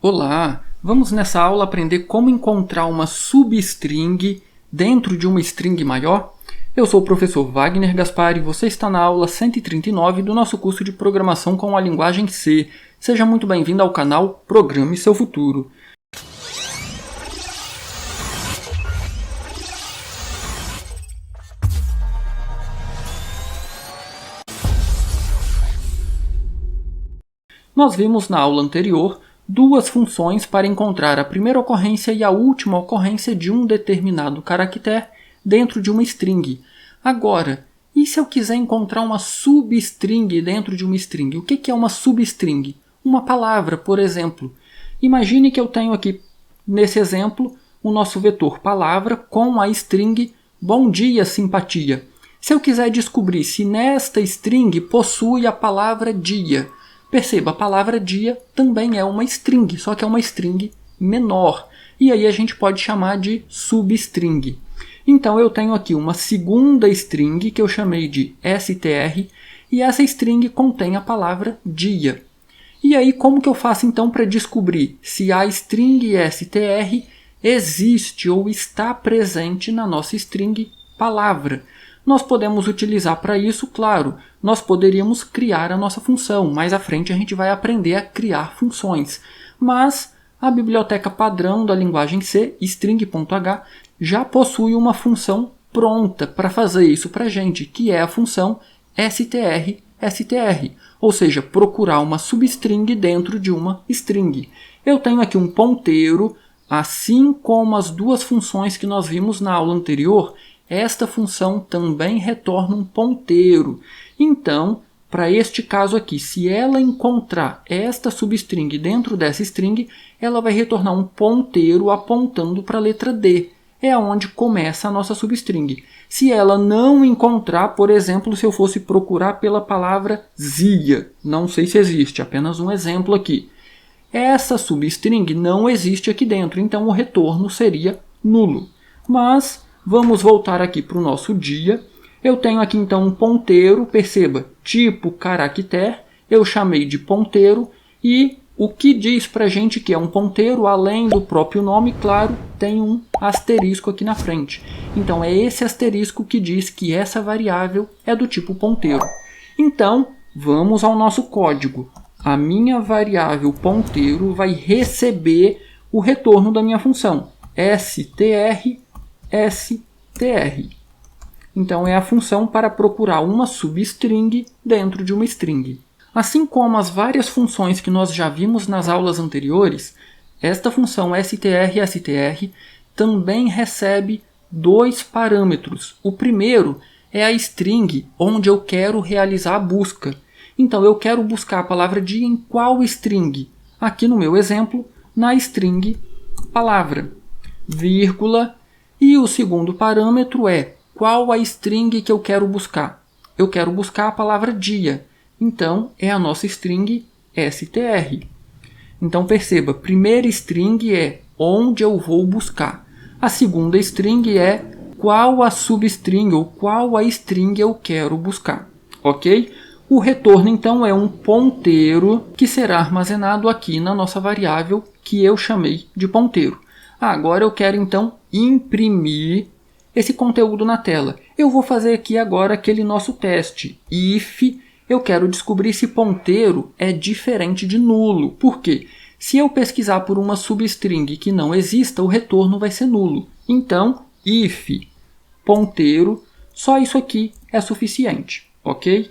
Olá! Vamos nessa aula aprender como encontrar uma substring dentro de uma string maior? Eu sou o professor Wagner Gaspar e você está na aula 139 do nosso curso de Programação com a linguagem C. Seja muito bem-vindo ao canal Programe Seu Futuro. Nós vimos na aula anterior duas funções para encontrar a primeira ocorrência e a última ocorrência de um determinado caractere dentro de uma string. Agora, e se eu quiser encontrar uma substring dentro de uma string? O que é uma substring? Uma palavra, por exemplo. Imagine que eu tenho aqui, nesse exemplo, o nosso vetor palavra com a string bom dia, simpatia. Se eu quiser descobrir se nesta string possui a palavra dia, perceba, a palavra dia também é uma string, só que é uma string menor. E aí a gente pode chamar de substring. Então eu tenho aqui uma segunda string que eu chamei de str, e essa string contém a palavra dia. E aí como que eu faço então para descobrir se a string str existe ou está presente na nossa string palavra? Nós podemos utilizar para isso, claro, nós poderíamos criar a nossa função. Mais à frente a gente vai aprender a criar funções. Mas a biblioteca padrão da linguagem C, string.h, já possui uma função pronta para fazer isso para a gente, que é a função str, ou seja, procurar uma substring dentro de uma string. Eu tenho aqui um ponteiro, assim como as duas funções que nós vimos na aula anterior. Esta função também retorna um ponteiro. Então, para este caso aqui, se ela encontrar esta substring dentro dessa string, ela vai retornar um ponteiro apontando para a letra D. É onde começa a nossa substring. Se ela não encontrar, por exemplo, se eu fosse procurar pela palavra zia, não sei se existe, apenas um exemplo aqui. Essa substring não existe aqui dentro, então o retorno seria nulo. Mas vamos voltar aqui para o nosso dia. Eu tenho aqui então um ponteiro, perceba, tipo caractere, eu chamei de ponteiro, e o que diz para a gente que é um ponteiro, além do próprio nome, claro, tem um asterisco aqui na frente. Então é esse asterisco que diz que essa variável é do tipo ponteiro. Então, vamos ao nosso código. A minha variável ponteiro vai receber o retorno da minha função, str. Então é a função para procurar uma substring dentro de uma string. Assim como as várias funções que nós já vimos nas aulas anteriores, esta função str também recebe dois parâmetros. O primeiro é a string onde eu quero realizar a busca. Então eu quero buscar a palavra dia em qual string? Aqui no meu exemplo, na string palavra, vírgula. E o segundo parâmetro é qual a string que eu quero buscar. Eu quero buscar a palavra dia. Então, é a nossa string str. Então, perceba, a primeira string é onde eu vou buscar. A segunda string é qual a substring ou qual a string eu quero buscar. Ok? O retorno, então, é um ponteiro que será armazenado aqui na nossa variável que eu chamei de ponteiro. Agora eu quero, então, imprimir esse conteúdo na tela. Eu vou fazer aqui agora aquele nosso teste. If eu quero descobrir se ponteiro é diferente de nulo. Por quê? Se eu pesquisar por uma substring que não exista, o retorno vai ser nulo. Então, if ponteiro, só isso aqui é suficiente. Ok?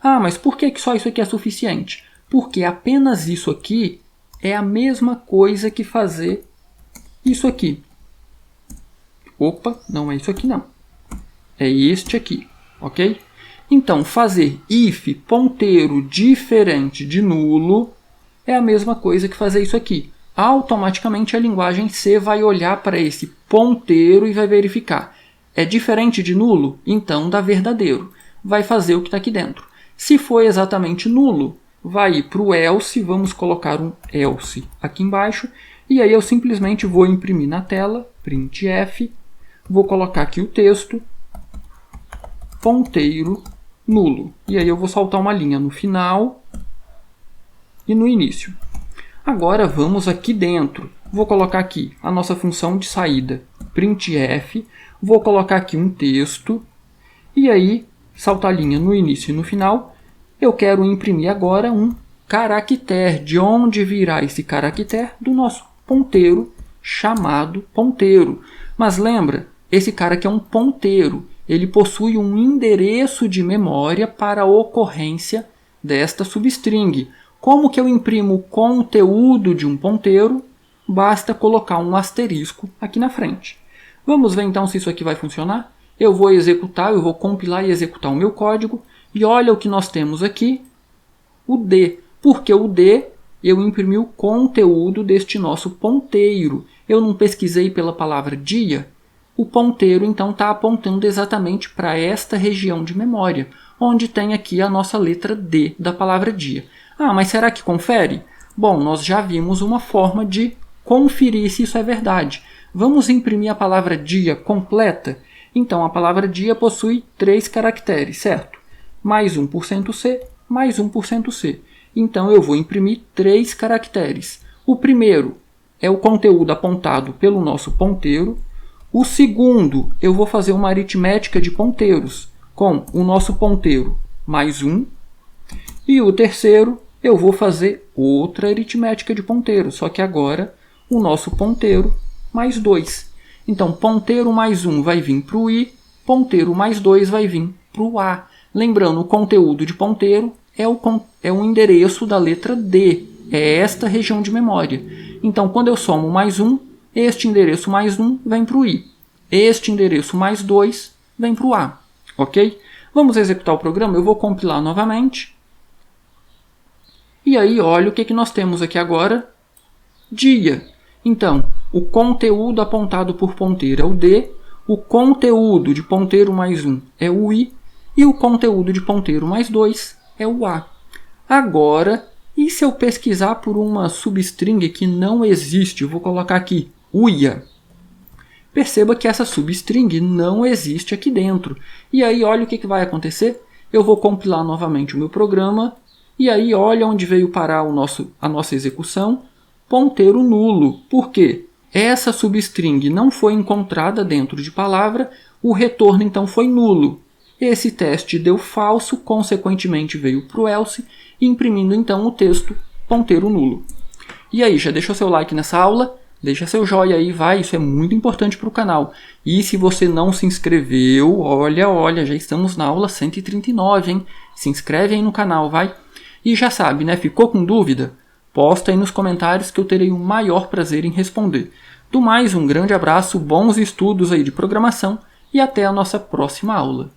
Ah, mas por que só isso aqui é suficiente? Porque apenas isso aqui é a mesma coisa que fazer isso aqui. Opa, não é isso aqui não. É este aqui, ok? Então, fazer if ponteiro diferente de nulo é a mesma coisa que fazer isso aqui. Automaticamente a linguagem C vai olhar para esse ponteiro e vai verificar. É diferente de nulo? Então dá verdadeiro. Vai fazer o que está aqui dentro. Se for exatamente nulo, vai ir para o else, vamos colocar um else aqui embaixo, e aí eu simplesmente vou imprimir na tela, printf, vou colocar aqui o texto, ponteiro nulo. E aí eu vou saltar uma linha no final e no início. Agora vamos aqui dentro. Vou colocar aqui a nossa função de saída, printf. Vou colocar aqui um texto. E aí, saltar a linha no início e no final. Eu quero imprimir agora um caractere. De onde virá esse caractere? Do nosso ponteiro chamado ponteiro. Mas lembra, esse cara aqui é um ponteiro. Ele possui um endereço de memória para a ocorrência desta substring. Como que eu imprimo o conteúdo de um ponteiro? Basta colocar um asterisco aqui na frente. Vamos ver então se isso aqui vai funcionar? Eu vou executar, eu vou compilar e executar o meu código. E olha o que nós temos aqui, o D. Porque o D, eu imprimi o conteúdo deste nosso ponteiro. Eu não pesquisei pela palavra dia. O ponteiro então está apontando exatamente para esta região de memória, onde tem aqui a nossa letra D da palavra dia. Ah, mas será que confere? Bom, nós já vimos uma forma de conferir se isso é verdade. Vamos imprimir a palavra dia completa? Então, a palavra dia possui 3 caracteres, certo? Mais 1%C, mais 1%C. Então, eu vou imprimir 3 caracteres. O primeiro é o conteúdo apontado pelo nosso ponteiro. O segundo, eu vou fazer uma aritmética de ponteiros, com o nosso ponteiro mais 1. E o terceiro, eu vou fazer outra aritmética de ponteiro, só que agora o nosso ponteiro mais 2. Então, ponteiro mais 1 vai vir para o i, ponteiro mais 2 vai vir para o a. Lembrando, o conteúdo de ponteiro é o endereço da letra D, é esta região de memória. Então, quando eu somo mais 1, este endereço mais 1 vem para o i. Este endereço mais 2 vem para o a. Ok? Vamos executar o programa, eu vou compilar novamente. E aí, olha o que nós temos aqui agora. Dia. Então, o conteúdo apontado por ponteiro é o D, o conteúdo de ponteiro mais 1 é o I, e o conteúdo de ponteiro mais 2 é o A. Agora, e se eu pesquisar por uma substring que não existe? Eu vou colocar aqui, uia. Perceba que essa substring não existe aqui dentro. E aí, olha o que vai acontecer. Eu vou compilar novamente o meu programa. E aí, olha onde veio parar a nossa execução. Ponteiro nulo. Por quê? Essa substring não foi encontrada dentro de palavra. O retorno, então, foi nulo. Esse teste deu falso, consequentemente veio para o else, imprimindo, então, o texto ponteiro nulo. E aí, já deixou seu like nessa aula? Deixa seu joinha aí, vai, isso é muito importante para o canal. E se você não se inscreveu, olha, já estamos na aula 139, hein? Se inscreve aí no canal, vai. E já sabe, né? Ficou com dúvida? Posta aí nos comentários que eu terei o maior prazer em responder. Do mais, um grande abraço, bons estudos aí de programação e até a nossa próxima aula.